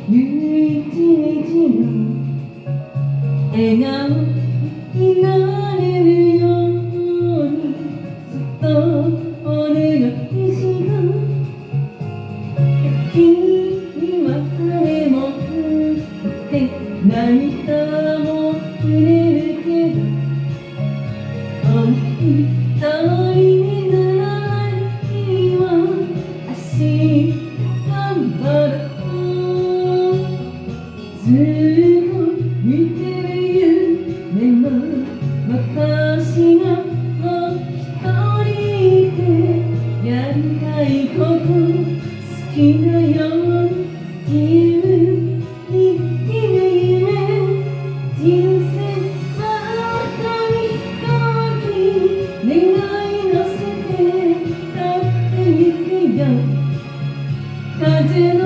一日の笑顔になれるようにずっとお願いした君に別れもって涙もくれるけど一人にならない日は明日頑張ろうずっと見てる夢も私がもう一人でやりたいこと好きなように自由に生きる夢人生は紙飛行機願い乗せて飛んでゆくよ風の